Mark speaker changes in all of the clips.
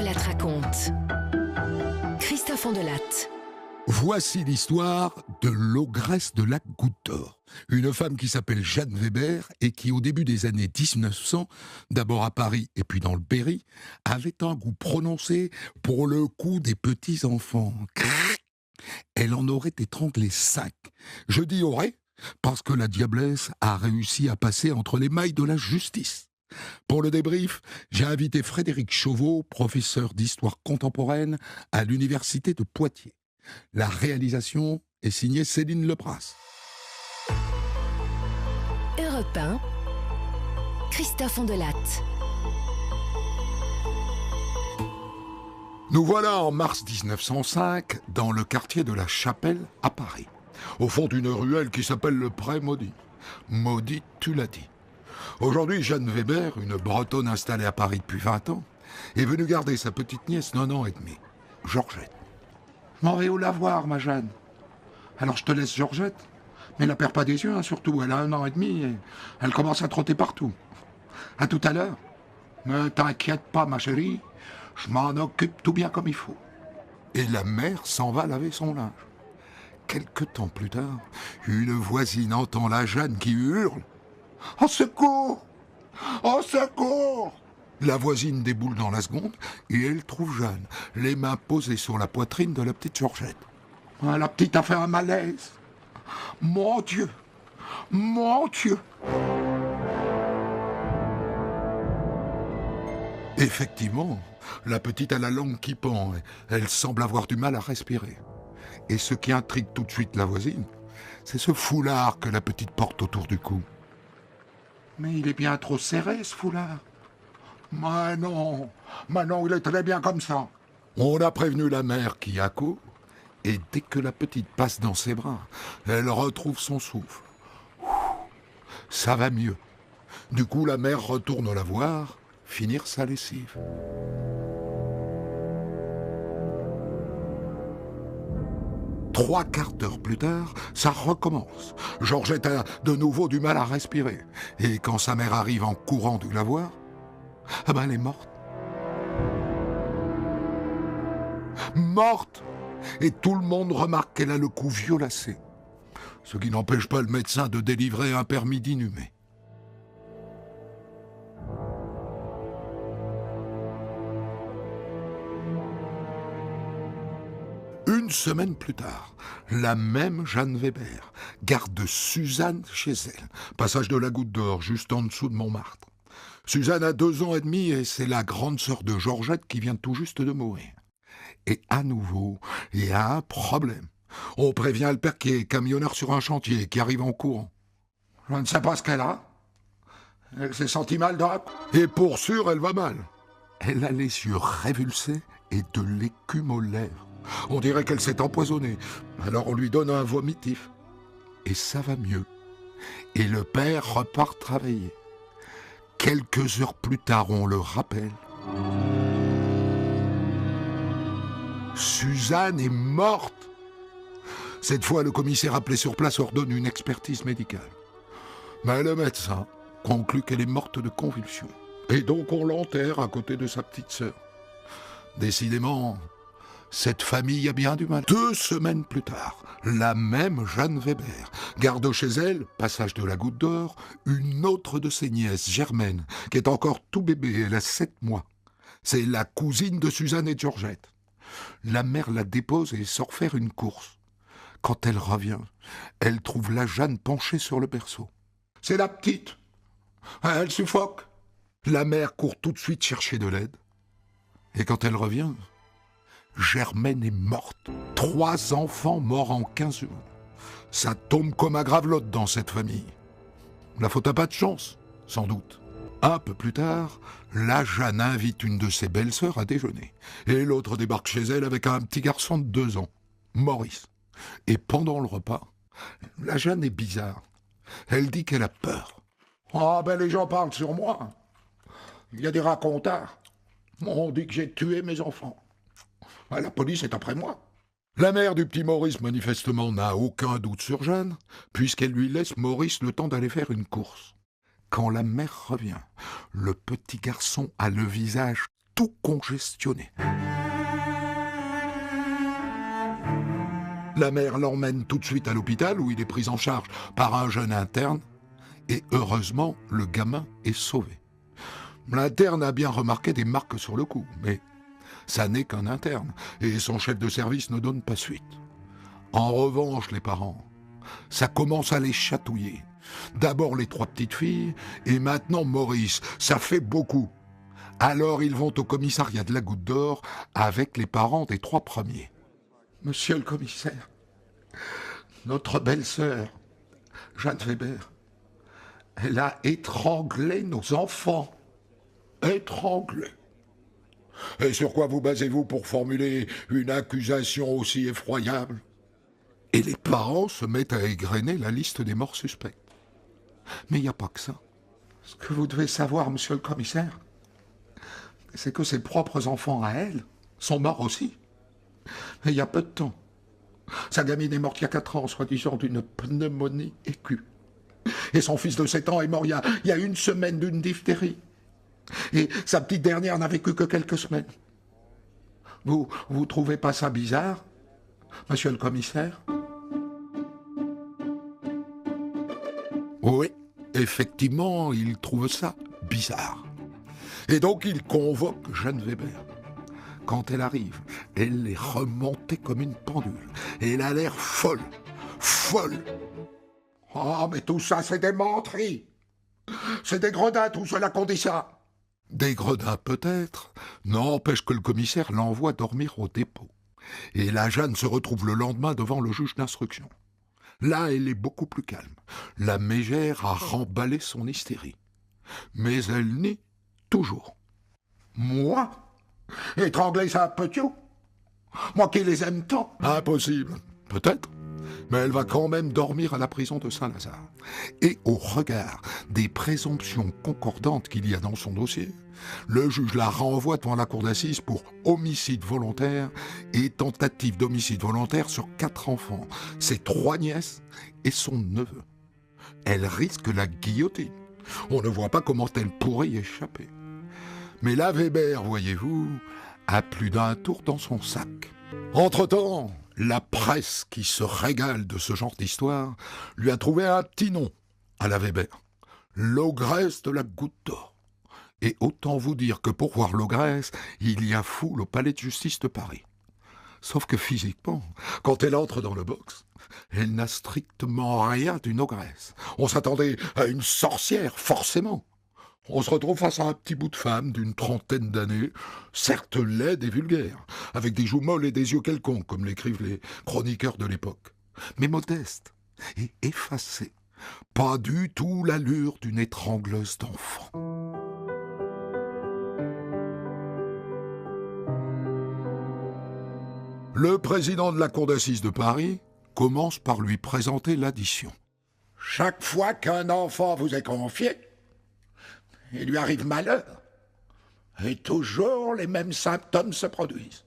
Speaker 1: Andelatte raconte. Christophe Andelatte.
Speaker 2: Voici l'histoire de l'ogresse de la Goutte d'Or. Une femme qui s'appelle Jeanne Weber et qui, au début des années 1900, d'abord à Paris et puis dans le Berry, avait un goût prononcé pour le coup des petits-enfants. Elle en aurait étranglé 5. Je dis aurait, parce que la diablesse a réussi à passer entre les mailles de la justice. Pour le débrief, j'ai invité Frédéric Chauveau, professeur d'histoire contemporaine à l'université de Poitiers. La réalisation est signée Céline Lepras.
Speaker 1: Europe 1, Christophe Andelatte.
Speaker 2: Nous voilà en mars 1905, dans le quartier de la Chapelle, à Paris, au fond d'une ruelle qui s'appelle le Pré Maudit. Maudit, tu l'as dit. Aujourd'hui, Jeanne Weber, une Bretonne installée à Paris depuis 20 ans, est venue garder sa petite nièce d'1 an et demi, Georgette. « M'en vais où la voir, ma Jeanne ? Alors je te laisse Georgette, mais la perds pas des yeux, hein, surtout, elle a 1 an et demi et elle commence à trotter partout. À tout à l'heure. Ne t'inquiète pas, ma chérie, je m'en occupe tout bien comme il faut. » Et la mère s'en va laver son linge. Quelque temps plus tard, une voisine entend la Jeanne qui hurle « Au secours ! Au secours !» La voisine déboule dans la seconde et elle trouve Jeanne, les mains posées sur la poitrine de la petite Georgette. Ah, la petite a fait un malaise. Mon Dieu! Mon Dieu! Effectivement, la petite a la langue qui pend. Elle semble avoir du mal à respirer. Et ce qui intrigue tout de suite la voisine, c'est ce foulard que la petite porte autour du cou. Mais il est bien trop serré, ce foulard. Mais non, il est très bien comme ça. On a prévenu la mère qui accourt, et dès que la petite passe dans ses bras, elle retrouve son souffle. Ça va mieux. Du coup, la mère retourne la voir, finir sa lessive. Trois quarts d'heure plus tard, ça recommence. Georgette a de nouveau du mal à respirer. Et quand sa mère arrive en courant de la voir, elle est morte. Morte! Et tout le monde remarque qu'elle a le cou violacé. Ce qui n'empêche pas le médecin de délivrer un permis d'inhumer. Une semaine plus tard, la même Jeanne Weber garde Suzanne chez elle, passage de la Goutte d'Or, juste en dessous de Montmartre. Suzanne a 2 ans et demi et c'est la grande sœur de Georgette qui vient tout juste de mourir. Et à nouveau, il y a un problème. On prévient le père qui est camionneur sur un chantier, qui arrive en courant. Je ne sais pas ce qu'elle a. Elle s'est sentie mal dans la... Et pour sûr, elle va mal. Elle a les yeux révulsés et de l'écume aux lèvres. On dirait qu'elle s'est empoisonnée. Alors on lui donne un vomitif. Et ça va mieux. Et le père repart travailler. Quelques heures plus tard, on le rappelle. Suzanne est morte. Cette fois, le commissaire appelé sur place ordonne une expertise médicale. Mais le médecin conclut qu'elle est morte de convulsions. Et donc on l'enterre à côté de sa petite sœur. Décidément, cette famille a bien du mal. 2 semaines plus tard, la même Jeanne Weber garde chez elle, passage de la Goutte d'Or, une autre de ses nièces, Germaine, qui est encore tout bébé, elle a 7 mois. C'est la cousine de Suzanne et de Georgette. La mère la dépose et sort faire une course. Quand elle revient, elle trouve la Jeanne penchée sur le berceau. C'est la petite. Elle suffoque. La mère court tout de suite chercher de l'aide. Et quand elle revient, Germaine est morte. 3 enfants morts en 15 jours. Ça tombe comme à gravelotte dans cette famille. La faute à pas de chance, sans doute. Un peu plus tard, la Jeanne invite une de ses belles-sœurs à déjeuner. Et l'autre débarque chez elle avec un petit garçon de 2 ans, Maurice. Et pendant le repas, la Jeanne est bizarre. Elle dit qu'elle a peur. « Ah ben les gens parlent sur moi. Il y a des racontars. On dit que j'ai tué mes enfants. La police est après moi. » La mère du petit Maurice, manifestement, n'a aucun doute sur Jeanne, puisqu'elle lui laisse Maurice le temps d'aller faire une course. Quand la mère revient, le petit garçon a le visage tout congestionné. La mère l'emmène tout de suite à l'hôpital où il est pris en charge par un jeune interne et heureusement, le gamin est sauvé. L'interne a bien remarqué des marques sur le cou, mais ça n'est qu'un interne et son chef de service ne donne pas suite. En revanche, les parents, ça commence à les chatouiller. D'abord les 3 petites filles et maintenant Maurice, ça fait beaucoup. Alors ils vont au commissariat de la Goutte d'Or avec les parents des 3 premiers. Monsieur le commissaire, notre belle-sœur, Jeanne Weber, elle a étranglé nos enfants. Étranglé. Et sur quoi vous basez-vous pour formuler une accusation aussi effroyable? Et les parents se mettent à égrener la liste des morts suspectes. Mais il n'y a pas que ça. Ce que vous devez savoir, monsieur le commissaire, c'est que ses propres enfants à elle sont morts aussi. Et il y a peu de temps. Sa gamine est morte il y a 4 ans, soi-disant d'une pneumonie aiguë. Et son fils de 7 ans est mort il y a 1 semaine d'une diphtérie. Et sa petite dernière n'a vécu que quelques semaines. Vous trouvez pas ça bizarre, monsieur le commissaire? Oui, effectivement, il trouve ça bizarre. Et donc il convoque Jeanne Weber. Quand elle arrive, elle est remontée comme une pendule. Et elle a l'air folle. Folle. Oh, mais tout ça, c'est des menteries. C'est des gredins, tout cela qu'on dit ça. Des gredins peut-être, n'empêche que le commissaire l'envoie dormir au dépôt. Et la Jeanne se retrouve le lendemain devant le juge d'instruction. Là, elle est beaucoup plus calme. La mégère a remballé son hystérie. Mais elle nie toujours. Moi? Étrangler sa petite? Moi qui les aime tant? Impossible. Peut-être. Mais elle va quand même dormir à la prison de Saint-Lazare. Et au regard des présomptions concordantes qu'il y a dans son dossier, le juge la renvoie devant la cour d'assises pour homicide volontaire et tentative d'homicide volontaire sur 4 enfants, ses 3 nièces et son neveu. Elle risque la guillotine. On ne voit pas comment elle pourrait y échapper. Mais la Weber, voyez-vous, a plus d'un tour dans son sac. Entre-temps, la presse, qui se régale de ce genre d'histoire, lui a trouvé un petit nom à la Weber. L'ogresse de la Goutte d'Or. Et autant vous dire que pour voir l'ogresse, il y a foule au palais de justice de Paris. Sauf que physiquement, quand elle entre dans le box, elle n'a strictement rien d'une ogresse. On s'attendait à une sorcière, forcément. On se retrouve face à un petit bout de femme d'une 30aine d'années, certes laide et vulgaire, avec des joues molles et des yeux quelconques, comme l'écrivent les chroniqueurs de l'époque, mais modeste et effacée. Pas du tout l'allure d'une étrangleuse d'enfants. Le président de la cour d'assises de Paris commence par lui présenter l'addition. Chaque fois qu'un enfant vous est confié, il lui arrive malheur. Et toujours les mêmes symptômes se produisent.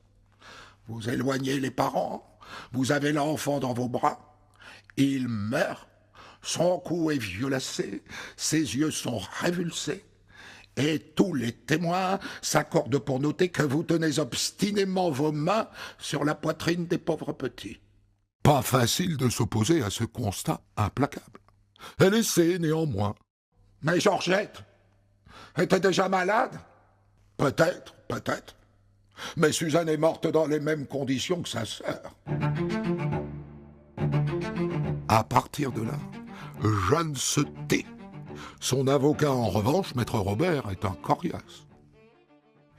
Speaker 2: Vous éloignez les parents, vous avez l'enfant dans vos bras, il meurt, son cou est violacé, ses yeux sont révulsés, et tous les témoins s'accordent pour noter que vous tenez obstinément vos mains sur la poitrine des pauvres petits. Pas facile de s'opposer à ce constat implacable. Elle essaie néanmoins. Mais Georgette était déjà malade? Peut-être. Mais Suzanne est morte dans les mêmes conditions que sa sœur. À partir de là, Jeanne se tait. Son avocat, en revanche, maître Robert, est un coriace.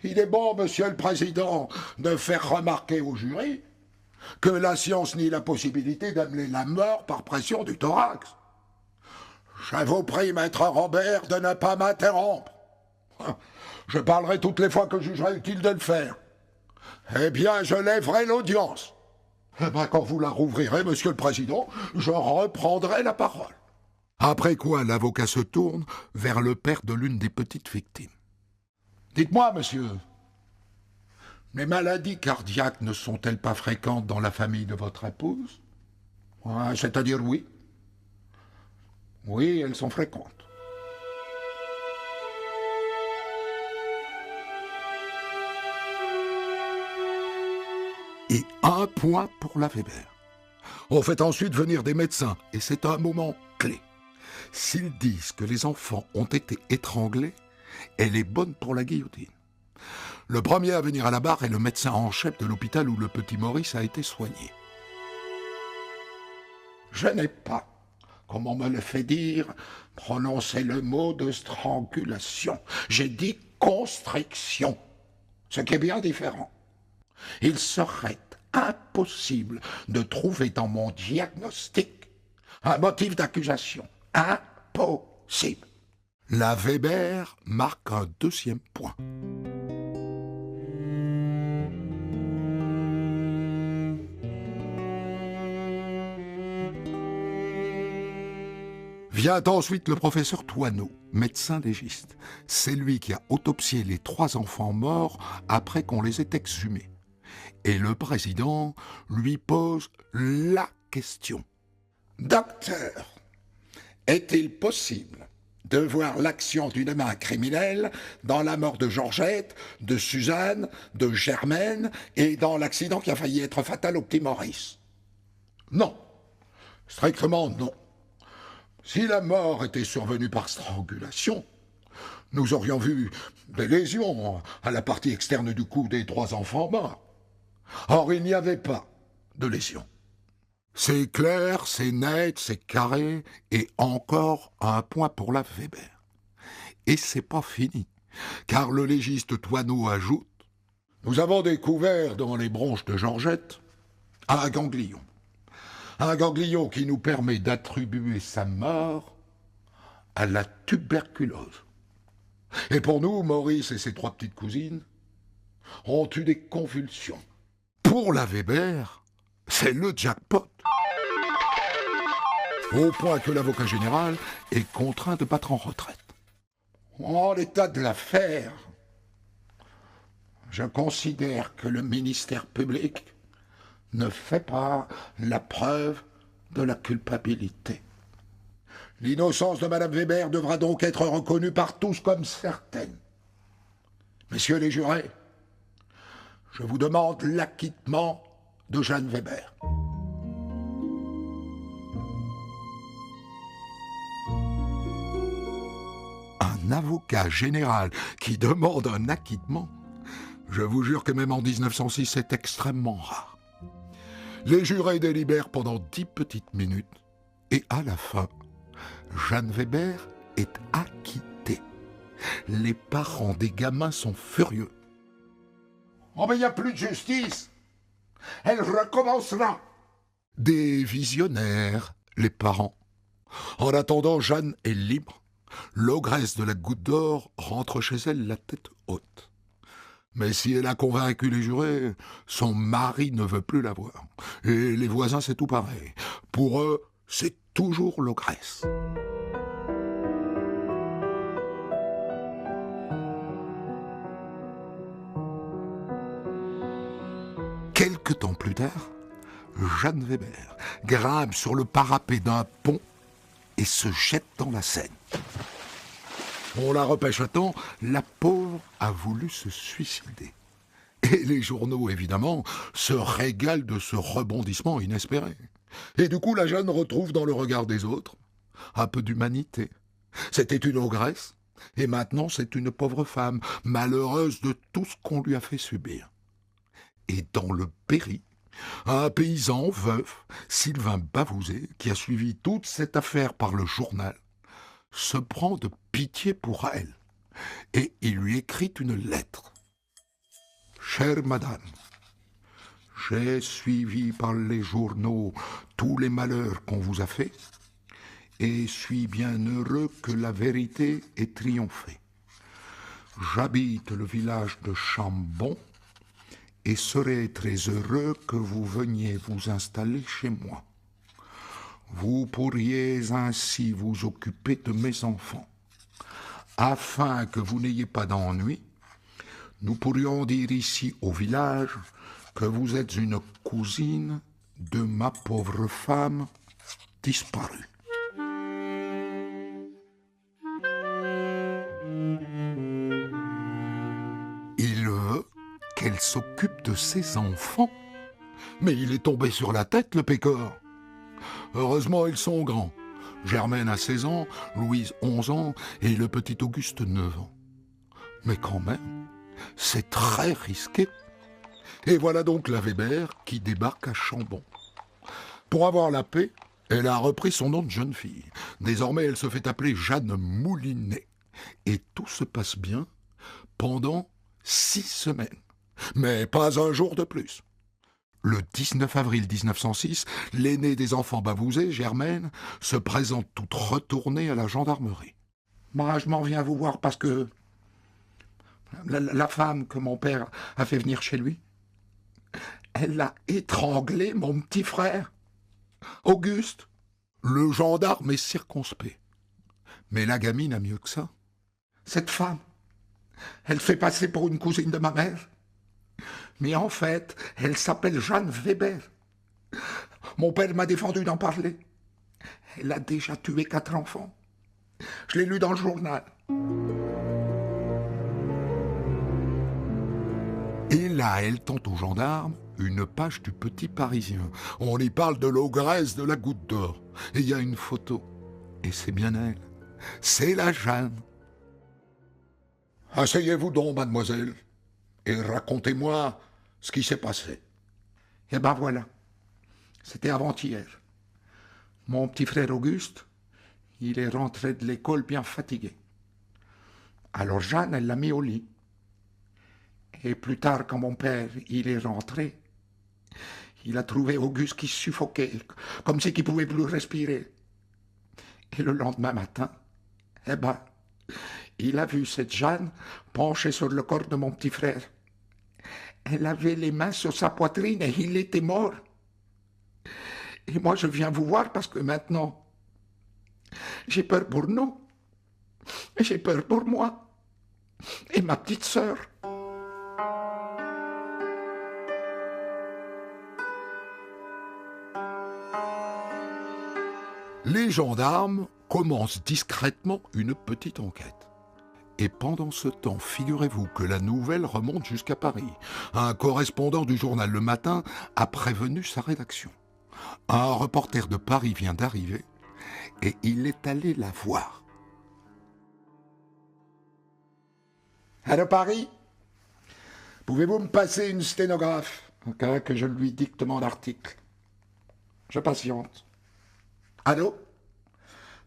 Speaker 2: Il est bon, monsieur le président, de faire remarquer au jury que la science nie la possibilité d'amener la mort par pression du thorax. Je vous prie, maître Robert, de ne pas m'interrompre. Je parlerai toutes les fois que je jugerai utile de le faire. Eh bien, je lèverai l'audience. Eh bien, quand vous la rouvrirez, monsieur le président, je reprendrai la parole. Après quoi, l'avocat se tourne vers le père de l'une des petites victimes. Dites-moi, monsieur, les maladies cardiaques ne sont-elles pas fréquentes dans la famille de votre épouse? C'est-à-dire oui. Oui, elles sont fréquentes. Et 1 point pour la Weber. On fait ensuite venir des médecins, et c'est un moment clé. S'ils disent que les enfants ont été étranglés, elle est bonne pour la guillotine. Le premier à venir à la barre est le médecin en chef de l'hôpital où le petit Maurice a été soigné. Je n'ai pas, comme on me le fait dire, prononcé le mot de strangulation. J'ai dit constriction, ce qui est bien différent. Il serait impossible de trouver dans mon diagnostic un motif d'accusation. Impossible. La Weber marque un 2e point. Vient ensuite le professeur Thoineau, médecin légiste. C'est lui qui a autopsié les 3 enfants morts après qu'on les ait exhumés. Et le président lui pose la question. Docteur, est-il possible de voir l'action d'une main criminelle dans la mort de Georgette, de Suzanne, de Germaine et dans l'accident qui a failli être fatal au petit Maurice? Non, strictement non. Si la mort était survenue par strangulation, nous aurions vu des lésions à la partie externe du cou des 3 enfants morts. Or, il n'y avait pas de lésions. C'est clair, c'est net, c'est carré, et encore 1 point pour la Weber. Et c'est pas fini, car le légiste Thoineau ajoute « Nous avons découvert dans les bronches de Georgette un ganglion. Un ganglion qui nous permet d'attribuer sa mort à la tuberculose. Et pour nous, Maurice et ses 3 petites cousines ont eu des convulsions. Pour la Weber, c'est le jackpot. Au point que l'avocat général est contraint de battre en retraite. En l'état de l'affaire, je considère que le ministère public ne fait pas la preuve de la culpabilité. L'innocence de Madame Weber devra donc être reconnue par tous comme certaine. Messieurs les jurés, je vous demande l'acquittement de Jeanne Weber. Un avocat général qui demande un acquittement, je vous jure que même en 1906, c'est extrêmement rare. Les jurés délibèrent pendant 10 petites minutes et à la fin, Jeanne Weber est acquittée. Les parents des gamins sont furieux. Oh mais il n'y a plus de justice. Elle recommencera. Des visionnaires, les parents. En attendant, Jeanne est libre. L'ogresse de la Goutte d'Or rentre chez elle la tête haute. Mais si elle a convaincu les jurés, son mari ne veut plus la voir. Et les voisins, c'est tout pareil. Pour eux, c'est toujours l'ogresse. Quelque temps plus tard, Jeanne Weber grimpe sur le parapet d'un pont et se jette dans la Seine. On la repêche à temps, la pauvre a voulu se suicider. Et les journaux, évidemment, se régalent de ce rebondissement inespéré. Et du coup, la jeune retrouve dans le regard des autres un peu d'humanité. C'était une ogresse, et maintenant c'est une pauvre femme, malheureuse de tout ce qu'on lui a fait subir. Et dans le Berry, un paysan veuf, Sylvain Bavouzet, qui a suivi toute cette affaire par le journal, se prend de pitié pour elle, et il lui écrit une lettre. « Chère madame, j'ai suivi par les journaux tous les malheurs qu'on vous a faits, et suis bien heureux que la vérité ait triomphé. J'habite le village de Chambon, et serai très heureux que vous veniez vous installer chez moi. Vous pourriez ainsi vous occuper de mes enfants. Afin que vous n'ayez pas d'ennui, nous pourrions dire ici au village que vous êtes une cousine de ma pauvre femme disparue. » Il veut qu'elle s'occupe de ses enfants Mais il est tombé sur la tête, le pécor. Heureusement, ils sont grands. Germaine a 16 ans, Louise 11 ans et le petit Auguste 9 ans. Mais quand même, c'est très risqué. Et voilà donc la Weber qui débarque à Chambon. Pour avoir la paix, elle a repris son nom de jeune fille. Désormais, elle se fait appeler Jeanne Moulinet. Et tout se passe bien pendant 6 semaines. Mais pas un jour de plus. Le 19 avril 1906, l'aînée des enfants bavousés, Germaine, se présente toute retournée à la gendarmerie. « Moi, je m'en viens vous voir parce que la femme que mon père a fait venir chez lui, elle a étranglé mon petit frère, Auguste. » Le gendarme est circonspect. Mais la gamine a mieux que ça. Cette femme, elle fait passer pour une cousine de ma mère. Mais en fait, elle s'appelle Jeanne Weber. Mon père m'a défendu d'en parler. Elle a déjà tué 4 enfants. Je l'ai lu dans le journal. Et là, elle tente aux gendarmes une page du Petit Parisien. On y parle de l'ogresse de la Goutte d'Or. Et il y a une photo. Et c'est bien elle. C'est la Jeanne. Asseyez-vous donc, mademoiselle, et racontez-moi ce qui s'est passé. Eh ben voilà, c'était avant-hier. Mon petit frère Auguste, il est rentré de l'école bien fatigué. Alors Jeanne, elle l'a mis au lit. Et plus tard, quand mon père, il est rentré, il a trouvé Auguste qui suffoquait, comme si qu'il ne pouvait plus respirer. Et le lendemain matin, eh ben, il a vu cette Jeanne penchée sur le corps de mon petit frère. Elle avait les mains sur sa poitrine et il était mort. Et moi, je viens vous voir parce que maintenant, j'ai peur pour nous. J'ai peur pour moi et ma petite sœur. Les gendarmes commencent discrètement une petite enquête. Et pendant ce temps, figurez-vous que la nouvelle remonte jusqu'à Paris. Un correspondant du journal Le Matin a prévenu sa rédaction. Un reporter de Paris vient d'arriver et il est allé la voir. Allô Paris ? Pouvez-vous me passer une sténographe, au cas que je lui dicte mon article ? Je patiente. Allô ?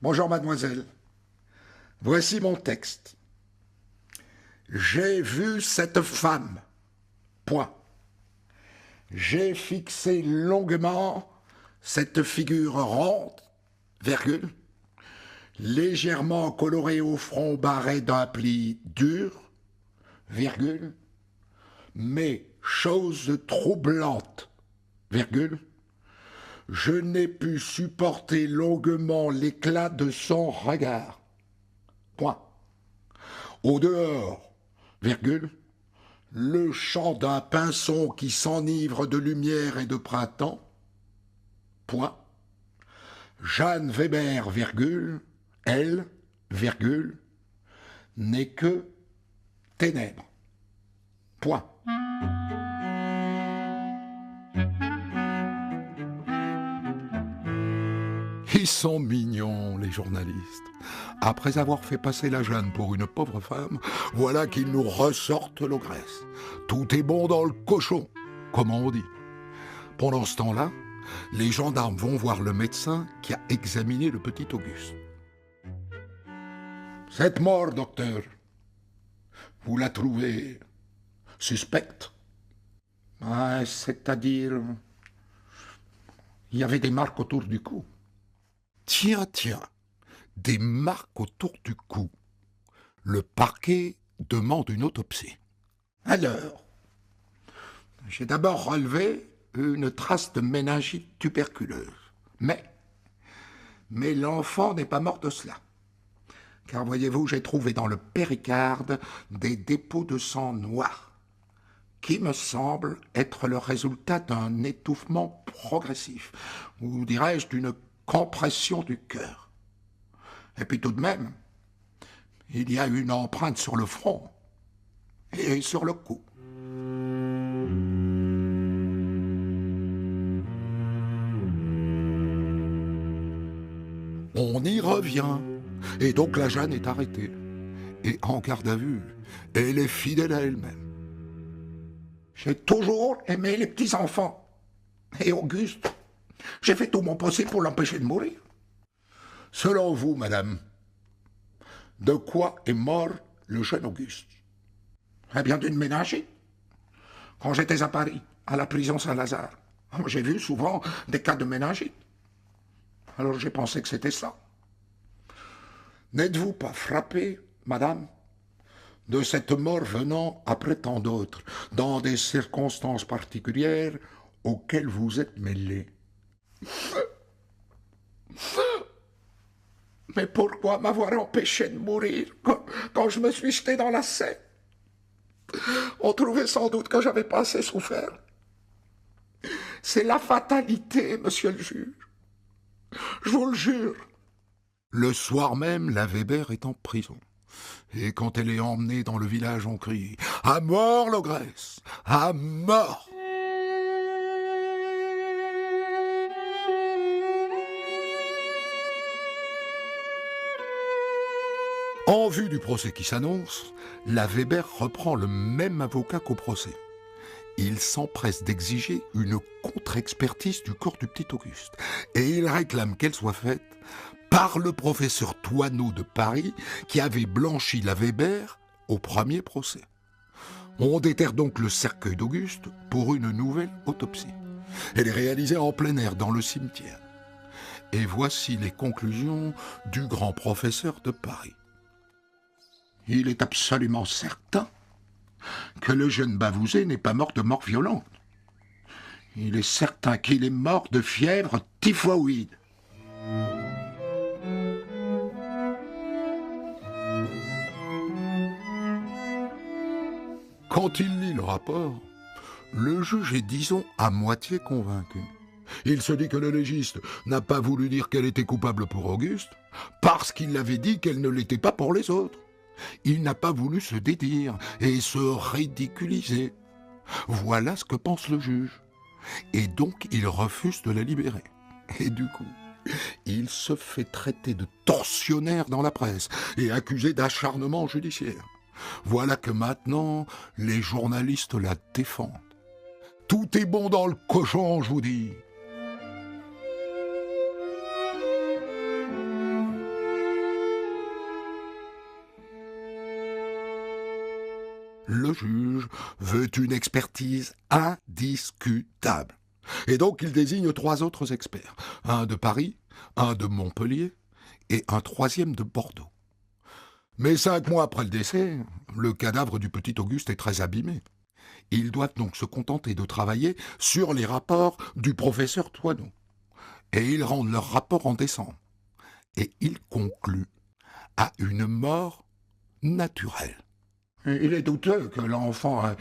Speaker 2: Bonjour mademoiselle. Voici mon texte. J'ai vu cette femme. Point. J'ai fixé longuement cette figure ronde, virgule, légèrement colorée au front barré d'un pli dur, virgule, mais chose troublante, virgule, je n'ai pu supporter longuement l'éclat de son regard. Point. Au dehors, virgule, le chant d'un pinson qui s'enivre de lumière et de printemps. Point. Jeanne Weber, virgule, elle, virgule, n'est que ténèbres. Point. Ils sont mignons, les journalistes. Après avoir fait passer la Jeanne pour une pauvre femme, voilà qu'ils nous ressortent l'ogresse. Tout est bon dans le cochon, comme on dit. Pendant ce temps-là, les gendarmes vont voir le médecin qui a examiné le petit Auguste. Cette mort, docteur, vous la trouvez suspecte ? C'est-à-dire, il y avait des marques autour du cou. Tiens, des marques autour du cou. Le parquet demande une autopsie. Alors, j'ai d'abord relevé une trace de méningite tuberculeuse. Mais l'enfant n'est pas mort de cela. Car voyez-vous, j'ai trouvé dans le péricarde des dépôts de sang noir, qui me semble être le résultat d'un étouffement progressif, ou dirais-je d'une compression du cœur. Et puis tout de même, il y a une empreinte sur le front et sur le cou. On y revient. Et donc la Jeanne est arrêtée. Et en garde à vue, elle est fidèle à elle-même. J'ai toujours aimé les petits-enfants. Et Auguste, j'ai fait tout mon possible pour l'empêcher de mourir. Selon vous, madame, de quoi est mort le jeune Auguste? Eh bien, d'une méningite. Quand j'étais à Paris, à la prison Saint-Lazare, j'ai vu souvent des cas de méningite. Alors j'ai pensé que c'était ça. N'êtes-vous pas frappée, madame, de cette mort venant après tant d'autres, dans des circonstances particulières auxquelles vous êtes mêlée? Mais pourquoi m'avoir empêché de mourir quand je me suis jeté dans la Seine? On trouvait sans doute que j'avais pas assez souffert. C'est la fatalité, monsieur le juge. Je vous le jure. Le soir même, la Weber est en prison. Et quand elle est emmenée dans le village, on crie « À mort, l'ogresse! À mort !» En vue du procès qui s'annonce, la Weber reprend le même avocat qu'au procès. Il s'empresse d'exiger une contre-expertise du corps du petit Auguste. Et il réclame qu'elle soit faite par le professeur Thoineau de Paris qui avait blanchi la Weber au premier procès. On déterre donc le cercueil d'Auguste pour une nouvelle autopsie. Elle est réalisée en plein air dans le cimetière. Et voici les conclusions du grand professeur de Paris. Il est absolument certain que le jeune Bavouzet n'est pas mort de mort violente. Il est certain qu'il est mort de fièvre typhoïde. Quand il lit le rapport, le juge est, disons, à moitié convaincu. Il se dit que le légiste n'a pas voulu dire qu'elle était coupable pour Auguste, parce qu'il avait dit qu'elle ne l'était pas pour les autres. Il n'a pas voulu se dédire et se ridiculiser. Voilà ce que pense le juge. Et donc il refuse de la libérer. Et du coup, il se fait traiter de tortionnaire dans la presse et accusé d'acharnement judiciaire. Voilà que maintenant, les journalistes la défendent. Tout est bon dans le cochon, je vous dis. Le juge veut une expertise indiscutable. Et donc il désigne 3 autres experts. Un de Paris, un de Montpellier et un 3e de Bordeaux. Mais 5 mois après le décès, le cadavre du petit Auguste est très abîmé. Ils doivent donc se contenter de travailler sur les rapports du professeur Thoineau. Et ils rendent leur rapport en décembre. Et ils concluent à une mort naturelle. Il est douteux que l'enfant ait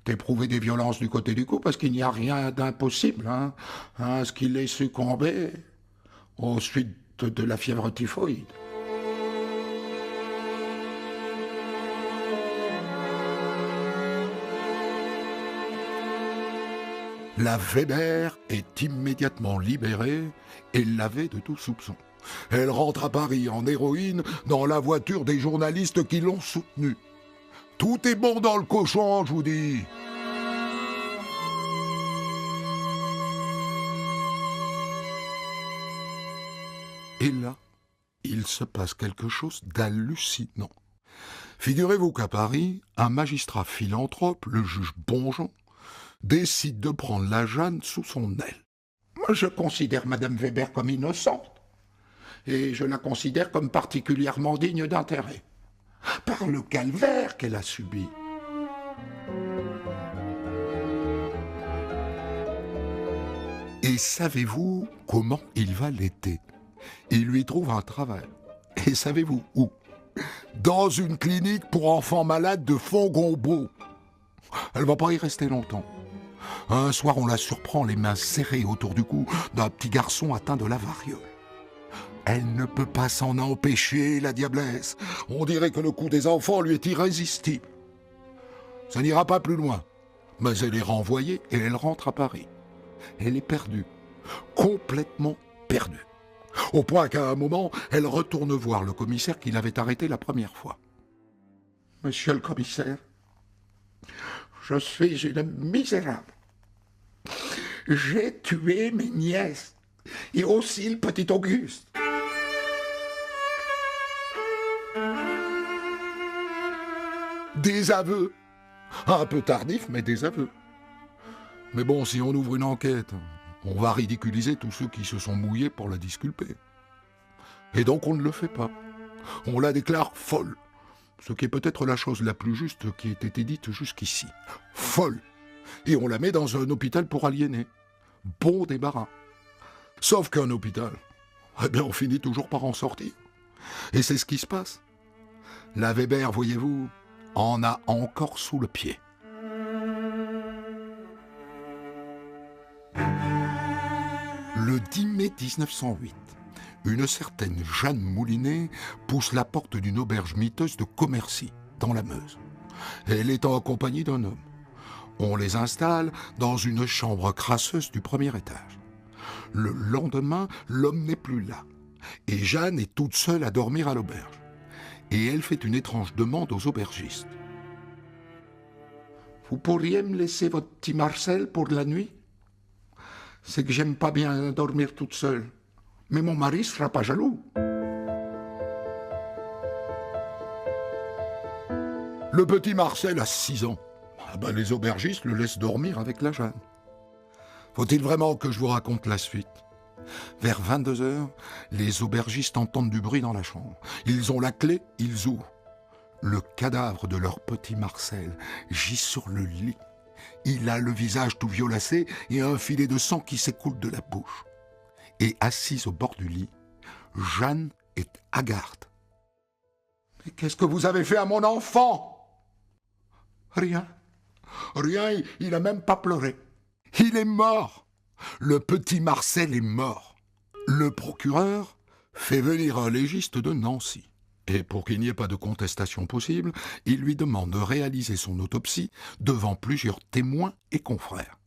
Speaker 2: éprouvé des violences du côté du cou, parce qu'il n'y a rien d'impossible à ce qu'il ait succombé aux suites de la fièvre typhoïde. La Weber est immédiatement libérée et lavée de tout soupçon. Elle rentre à Paris en héroïne dans la voiture des journalistes qui l'ont soutenue. Tout est bon dans le cochon, je vous dis. Et là, il se passe quelque chose d'hallucinant. Figurez-vous qu'à Paris, un magistrat philanthrope, le juge Bonjean, décide de prendre la Jeanne sous son aile. Moi, je considère Madame Weber comme innocente, et je la considère comme particulièrement digne d'intérêt, par le calvaire qu'elle a subi. Et savez-vous comment il va l'été? Il lui trouve un travail. Et savez-vous où? Dans une clinique pour enfants malades de Fongombault. Elle va pas y rester longtemps. Un soir, on la surprend les mains serrées autour du cou d'un petit garçon atteint de la variole. Elle ne peut pas s'en empêcher, la diablesse. On dirait que le coup des enfants lui est irrésistible. Ça n'ira pas plus loin. Mais elle est renvoyée et elle rentre à Paris. Elle est perdue. Complètement perdue. Au point qu'à un moment, elle retourne voir le commissaire qui l'avait arrêtée la première fois. « Monsieur le commissaire, je suis une misérable. J'ai tué mes nièces et aussi le petit Auguste. » Des aveux. Un peu tardif, mais des aveux. Mais bon, si on ouvre une enquête, on va ridiculiser tous ceux qui se sont mouillés pour la disculper. Et donc on ne le fait pas. On la déclare folle. Ce qui est peut-être la chose la plus juste qui ait été dite jusqu'ici. Folle. Et on la met dans un hôpital pour aliénés. Bon débarras. Sauf qu'un hôpital, eh bien on finit toujours par en sortir. Et c'est ce qui se passe. La Weber, voyez-vous, en a encore sous le pied. Le 10 mai 1908, une certaine Jeanne Moulinet pousse la porte d'une auberge miteuse de Commercy, dans la Meuse. Elle est en compagnie d'un homme. On les installe dans une chambre crasseuse du premier étage. Le lendemain, l'homme n'est plus là. Et Jeanne est toute seule à dormir à l'auberge. Et elle fait une étrange demande aux aubergistes. « Vous pourriez me laisser votre petit Marcel pour la nuit ? C'est que j'aime pas bien dormir toute seule. Mais mon mari sera pas jaloux. » Le petit Marcel a 6 ans. Ah ben, les aubergistes le laissent dormir avec la Jeanne. Faut-il vraiment que je vous raconte la suite ? Vers 22h, les aubergistes entendent du bruit dans la chambre. Ils ont la clé, ils ouvrent. Le cadavre de leur petit Marcel gît sur le lit. Il a le visage tout violacé et un filet de sang qui s'écoule de la bouche. Et assise au bord du lit, Jeanne est hagarde. « Mais qu'est-ce que vous avez fait à mon enfant ?»« Rien. Rien, il n'a même pas pleuré. Il est mort. Le petit Marcel est mort. » Le procureur fait venir un légiste de Nancy. Et pour qu'il n'y ait pas de contestation possible, il lui demande de réaliser son autopsie devant plusieurs témoins et confrères.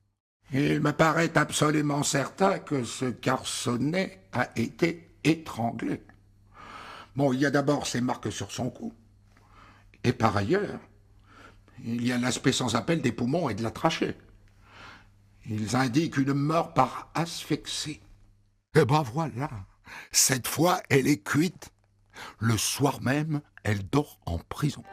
Speaker 2: Il me paraît absolument certain que ce garçonnet a été étranglé. Bon, il y a d'abord ces marques sur son cou. Et par ailleurs, il y a l'aspect sans appel des poumons et de la trachée. Ils indiquent une mort par asphyxie. Eh ben voilà, cette fois, elle est cuite. Le soir même, elle dort en prison.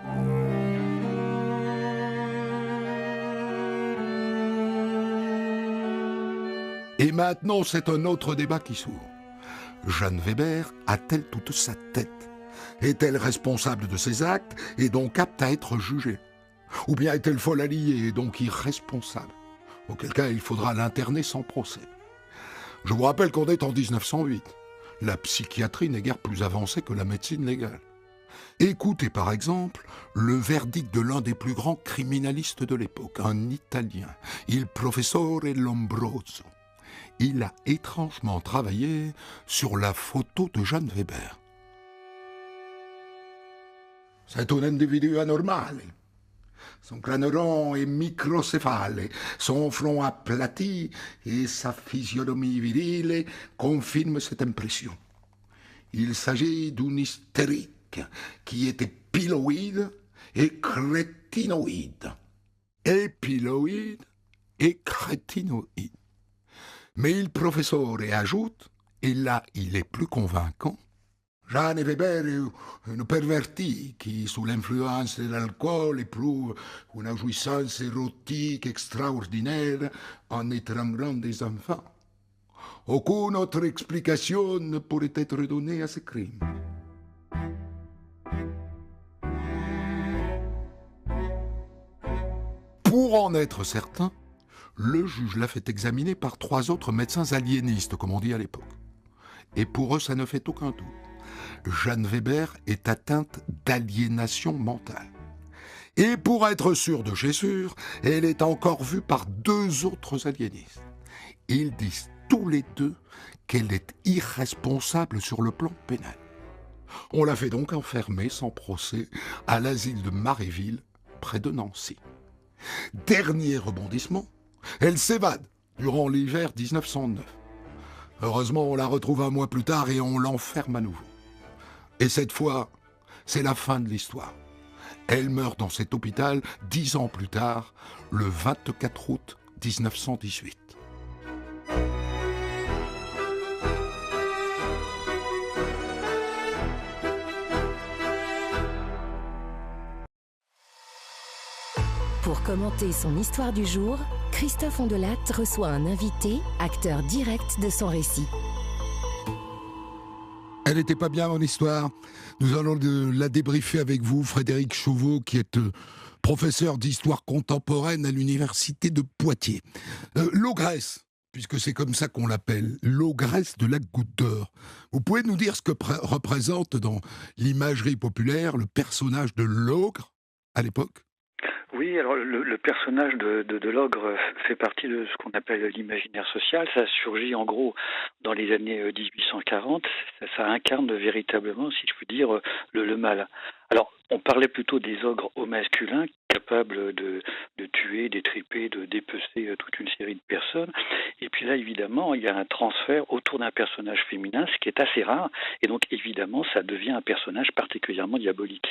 Speaker 2: Et maintenant, c'est un autre débat qui s'ouvre. Jeanne Weber a-t-elle toute sa tête ? Est-elle responsable de ses actes et donc apte à être jugée ? Ou bien est-elle folle alliée et donc irresponsable ? Auquel cas, il faudra l'interner sans procès. Je vous rappelle qu'on est en 1908. La psychiatrie n'est guère plus avancée que la médecine légale. Écoutez par exemple le verdict de l'un des plus grands criminalistes de l'époque, un Italien, il professore Lombroso. Il a étrangement travaillé sur la photo de Jeanne Weber. C'est un individu anormal. Son crâne rond est microcéphale, son front aplati et sa physionomie virile confirment cette impression. Il s'agit d'une hystérique qui était pyloïde et crétinoïde. Épiloïde et crétinoïde. Mais il professeur ajoute, et là il est plus convaincant, Jeanne Weber est une pervertie qui, sous l'influence de l'alcool, éprouve une jouissance érotique extraordinaire en étranglant des enfants. Aucune autre explication ne pourrait être donnée à ce crime. Pour en être certain, le juge l'a fait examiner par 3 autres médecins aliénistes, comme on dit à l'époque. Et pour eux, ça ne fait aucun doute. Jeanne Weber est atteinte d'aliénation mentale. Et pour être sûr de chez sûr, elle est encore vue par 2 autres aliénistes. Ils disent tous les 2 qu'elle est irresponsable sur le plan pénal. On l'a fait donc enfermer sans procès à l'asile de Maréville, près de Nancy. Dernier rebondissement, elle s'évade durant l'hiver 1909. Heureusement, on la retrouve un mois plus tard et on l'enferme à nouveau. Et cette fois, c'est la fin de l'histoire. Elle meurt dans cet hôpital 10 ans plus tard, le 24 août 1918.
Speaker 1: Pour commenter son histoire du jour, Christophe Ondelat reçoit un invité, acteur direct de son récit.
Speaker 2: Elle n'était pas bien, mon histoire. Nous allons la débriefer avec vous, Frédéric Chauveau, qui est professeur d'histoire contemporaine à l'université de Poitiers. L'ogresse, puisque c'est comme ça qu'on l'appelle, l'ogresse de la Goutte d'Or. Vous pouvez nous dire ce que représente dans l'imagerie populaire le personnage de l'ogre à l'époque ?
Speaker 3: Oui, alors le personnage de l'ogre fait partie de ce qu'on appelle l'imaginaire social. Ça surgit en gros dans les années 1840. Ça incarne véritablement, si je puis dire, le mal. Alors, on parlait plutôt des ogres au masculin, capables de tuer, d'étriper, de dépecer toute une série de personnes. Et puis là, évidemment, il y a un transfert autour d'un personnage féminin, ce qui est assez rare. Et donc, évidemment, ça devient un personnage particulièrement diabolique.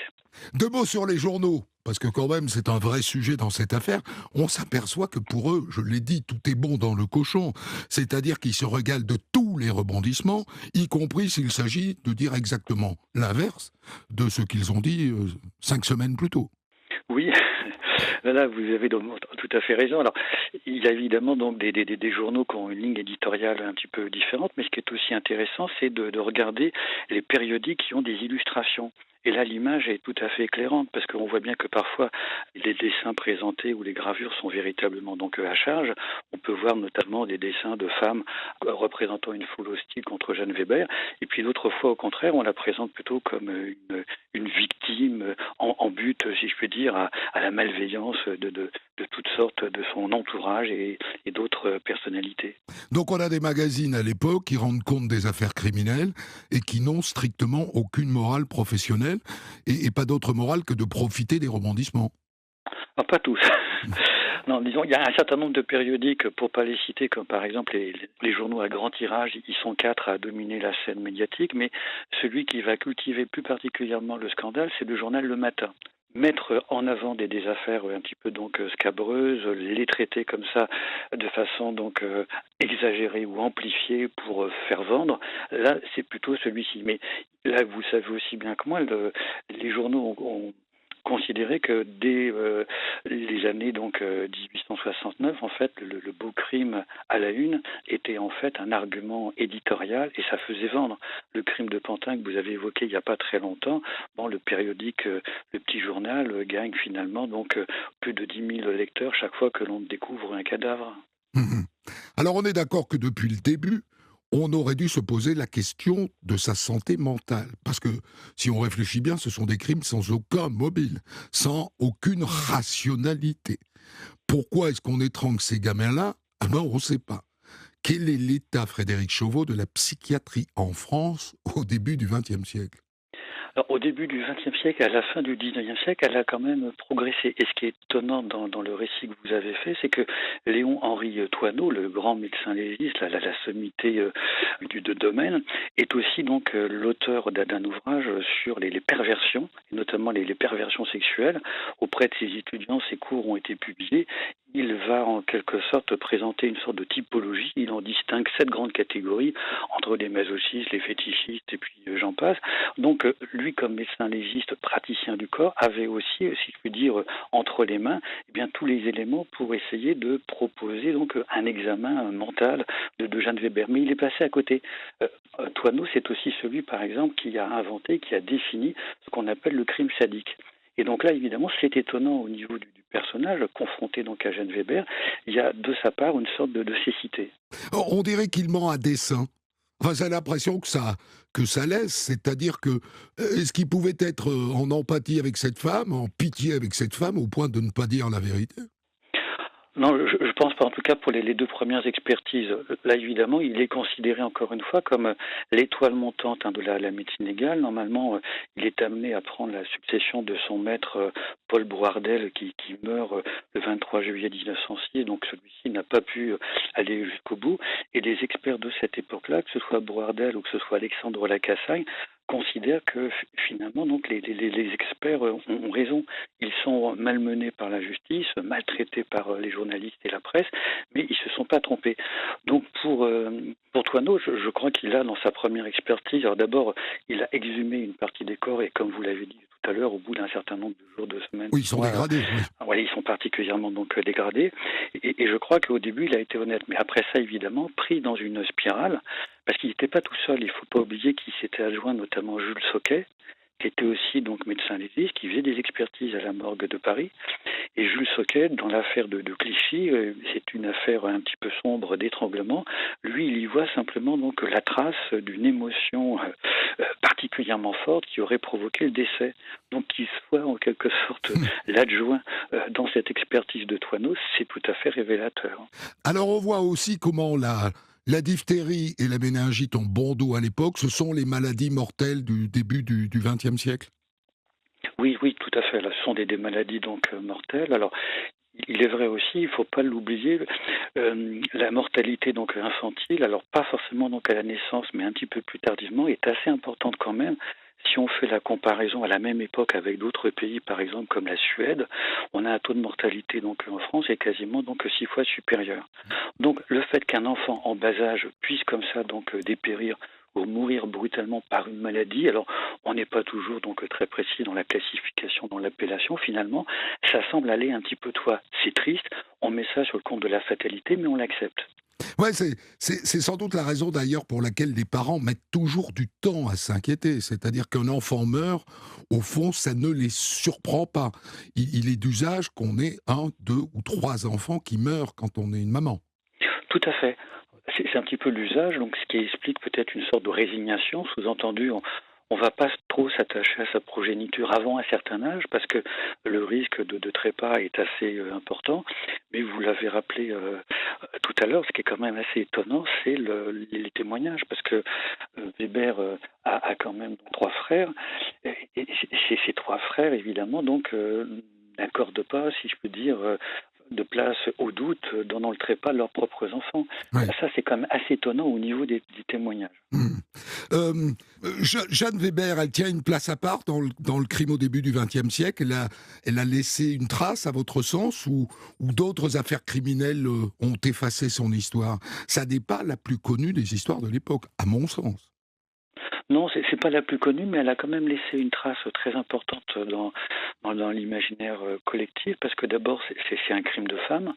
Speaker 2: Deux mots sur les journaux, parce que quand même c'est un vrai sujet dans cette affaire. On s'aperçoit que pour eux, je l'ai dit, tout est bon dans le cochon. C'est-à-dire qu'ils se régalent de tous les rebondissements, y compris s'il s'agit de dire exactement l'inverse de ce qu'ils ont dit 5 semaines plus tôt.
Speaker 3: Oui, là vous avez donc tout à fait raison. Alors, il y a évidemment donc des journaux qui ont une ligne éditoriale un petit peu différente, mais ce qui est aussi intéressant, c'est de regarder les périodiques qui ont des illustrations. Et là, l'image est tout à fait éclairante parce qu'on voit bien que parfois les dessins présentés ou les gravures sont véritablement donc à charge. On peut voir notamment des dessins de femmes représentant une foule hostile contre Jeanne Weber. Et puis d'autres fois, au contraire, on la présente plutôt comme une victime en but, si je puis dire, à la malveillance de toutes sortes de son entourage et d'autres personnalités.
Speaker 2: Donc on a des magazines à l'époque qui rendent compte des affaires criminelles et qui n'ont strictement aucune morale professionnelle et pas d'autre morale que de profiter des rebondissements.
Speaker 3: Ah, pas tous. Non, disons, il y a un certain nombre de périodiques, pour pas les citer, comme par exemple les journaux à grand tirage, ils sont 4 à dominer la scène médiatique, mais celui qui va cultiver plus particulièrement le scandale, c'est le journal Le Matin. Mettre en avant des affaires un petit peu donc scabreuses, les traiter comme ça de façon donc exagérée ou amplifiée pour faire vendre, là c'est plutôt celui-ci. Mais là vous savez aussi bien que moi, les journaux ont considéré que dès les années donc 1869, en fait, le beau crime à la une était en fait un argument éditorial et ça faisait vendre. Le crime de Pantin que vous avez évoqué il n'y a pas très longtemps, bon, le périodique, le petit journal gagne finalement donc plus de 10 000 lecteurs chaque fois que l'on découvre un cadavre.
Speaker 2: Alors on est d'accord que depuis le début, on aurait dû se poser la question de sa santé mentale. Parce que, si on réfléchit bien, ce sont des crimes sans aucun mobile, sans aucune rationalité. Pourquoi est-ce qu'on étrangle ces gamins-là ? Ah ben, on ne sait pas. Quel est l'état, Frédéric Chauveau, de la psychiatrie en France au début du XXe siècle ?
Speaker 3: Alors, au début du XXe siècle, à la fin du XIXe siècle, elle a quand même progressé. Et ce qui est étonnant dans le récit que vous avez fait, c'est que Léon-Henri Thoineau, le grand médecin légiste, la sommité du domaine, est aussi donc l'auteur d'un ouvrage sur les perversions, et notamment les perversions sexuelles. Auprès de ses étudiants, ses cours ont été publiés. Il va en quelque sorte présenter une sorte de typologie. Il en distingue 7 grandes catégories entre les masochistes, les fétichistes et puis j'en passe. Donc lui, comme médecin légiste, praticien du corps, avait aussi, si je puis dire, entre les mains, eh bien tous les éléments pour essayer de proposer donc un examen mental de Jeanne Weber. Mais il est passé à côté. Thoineau, c'est aussi celui, par exemple, qui a inventé, qui a défini ce qu'on appelle le crime sadique. Et donc là, évidemment, c'est étonnant au niveau du personnage, confronté donc à Jeanne Weber, il y a de sa part une sorte de cécité.
Speaker 2: On dirait qu'il ment à dessein. Enfin, j'ai l'impression que ça laisse, c'est-à-dire que est-ce qu'il pouvait être en empathie avec cette femme, en pitié avec cette femme, au point de ne pas dire la vérité ?
Speaker 3: Non, je pense pas, en tout cas pour les deux premières expertises. Là, évidemment, il est considéré encore une fois comme l'étoile montante de la médecine légale. Normalement, il est amené à prendre la succession de son maître Paul Brouardel qui meurt le 23 juillet 1906. Donc celui-ci n'a pas pu aller jusqu'au bout. Et les experts de cette époque-là, que ce soit Brouardel ou que ce soit Alexandre Lacassagne, considèrent que finalement donc les experts ont raison. Ils sont malmenés par la justice, maltraités par les journalistes et la presse, mais ils se sont pas trompés. Donc pour Thoineau, je crois qu'il a dans sa première expertise, alors d'abord il a exhumé une partie des corps et comme vous l'avez dit tout à l'heure, au bout d'un certain nombre de jours, de semaines,
Speaker 2: Oui, ils sont dégradés. Oui.
Speaker 3: voilà, ils sont particulièrement donc dégradés. Et je crois qu'au début il a été honnête, mais après ça évidemment pris dans une spirale. Parce qu'il n'était pas tout seul, il ne faut pas oublier qu'il s'était adjoint notamment Jules Sauquet, qui était aussi donc médecin légiste, qui faisait des expertises à la morgue de Paris. Et Jules Sauquet, dans l'affaire de Clichy, c'est une affaire un petit peu sombre d'étranglement. Lui, il y voit simplement donc la trace d'une émotion particulièrement forte qui aurait provoqué le décès. Donc qu'il soit en quelque sorte l'adjoint dans cette expertise de Thoineau, c'est tout à fait révélateur.
Speaker 2: Alors on voit aussi comment la diphtérie et la méningite ont bon dos à l'époque. Ce sont les maladies mortelles du début du XXe siècle.
Speaker 3: Oui, tout à fait. Là, ce sont des maladies donc mortelles. Alors, il est vrai aussi, il ne faut pas l'oublier, la mortalité donc infantile, alors pas forcément donc à la naissance, mais un petit peu plus tardivement, est assez importante quand même. Si on fait la comparaison à la même époque avec d'autres pays, par exemple comme la Suède, on a un taux de mortalité donc en France est quasiment donc 6 fois supérieur. Donc le fait qu'un enfant en bas âge puisse comme ça donc dépérir ou mourir brutalement par une maladie, alors on n'est pas toujours donc très précis dans la classification, dans l'appellation, finalement, ça semble aller un petit peu c'est triste, on met ça sur le compte de la fatalité, mais on l'accepte.
Speaker 2: Ouais, c'est sans doute la raison d'ailleurs pour laquelle les parents mettent toujours du temps à s'inquiéter. C'est-à-dire qu'un enfant meurt, au fond, ça ne les surprend pas. Il est d'usage qu'on ait 1, 2 ou 3 enfants qui meurent quand on est une maman.
Speaker 3: Tout à fait. C'est un petit peu l'usage, donc ce qui explique peut-être une sorte de résignation, sous-entendu, on ne va pas trop s'attacher à sa progéniture avant un certain âge parce que le risque de trépas est assez important. Mais vous l'avez rappelé tout à l'heure, ce qui est quand même assez étonnant, c'est les témoignages parce que Weber a quand même 3 frères et ces 3 frères, évidemment, donc n'accordent pas, si je peux dire, de place au doute dans le trépas de leurs propres enfants.
Speaker 2: Ouais.
Speaker 3: Ça, c'est quand même assez étonnant au niveau des témoignages.
Speaker 2: Jeanne Weber, elle tient une place à part dans le crime au début du XXe siècle. Elle a laissé une trace, à votre sens, ou d'autres affaires criminelles ont effacé son histoire. Ça n'est pas la plus connue des histoires de l'époque, à mon sens.
Speaker 3: Non, c'est pas la plus connue, mais elle a quand même laissé une trace très importante dans l'imaginaire collectif, parce que d'abord, c'est un crime de femmes.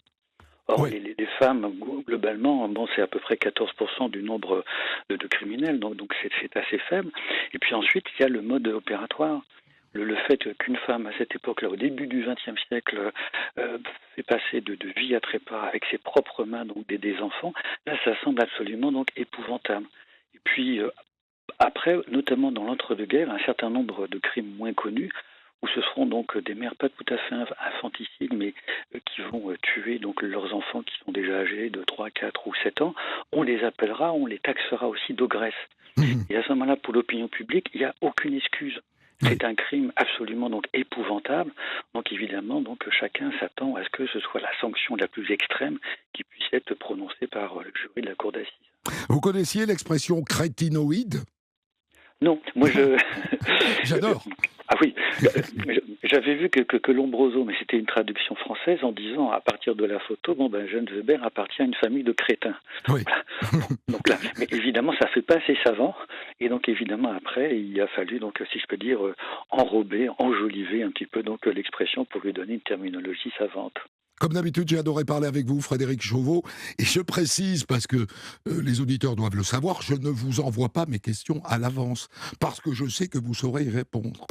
Speaker 3: Or,
Speaker 2: Oui.
Speaker 3: les femmes, globalement, c'est à peu près 14% du nombre de criminels, donc c'est assez faible. Et puis ensuite, il y a le mode opératoire. Le fait qu'une femme, à cette époque-là, au début du XXe siècle, fait passer de vie à trépas avec ses propres mains, donc des enfants, là, ça semble absolument donc épouvantable. Et puis, après, notamment dans l'entre-deux-guerres, un certain nombre de crimes moins connus, où ce seront donc des mères pas tout à fait infanticides, mais qui vont tuer donc leurs enfants qui sont déjà âgés de 3, 4 ou 7 ans, on les appellera, on les taxera aussi d'ogresse. Et à ce moment-là, pour l'opinion publique, il n'y a aucune excuse. C'est un crime absolument donc épouvantable. Donc évidemment, donc chacun s'attend à ce que ce soit la sanction la plus extrême qui puisse être prononcée par le jury de la cour d'assises.
Speaker 2: Vous connaissiez l'expression crétinoïde ?
Speaker 3: Non, moi
Speaker 2: J'adore.
Speaker 3: Ah oui, j'avais vu que Lombroso, mais c'était une traduction française en disant à partir de la photo, Jeanne Weber appartient à une famille de crétins.
Speaker 2: Oui.
Speaker 3: Voilà. Donc là, mais évidemment, ça fait pas assez savant, et donc évidemment après, il a fallu donc, si je peux dire, enrober, enjoliver un petit peu donc l'expression pour lui donner une terminologie savante.
Speaker 2: Comme d'habitude, j'ai adoré parler avec vous, Frédéric Chauveau. Et je précise, parce que les auditeurs doivent le savoir, je ne vous envoie pas mes questions à l'avance, parce que je sais que vous saurez y répondre.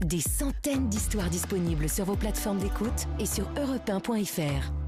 Speaker 1: Des centaines d'histoires disponibles sur vos plateformes d'écoute et sur europe1.fr.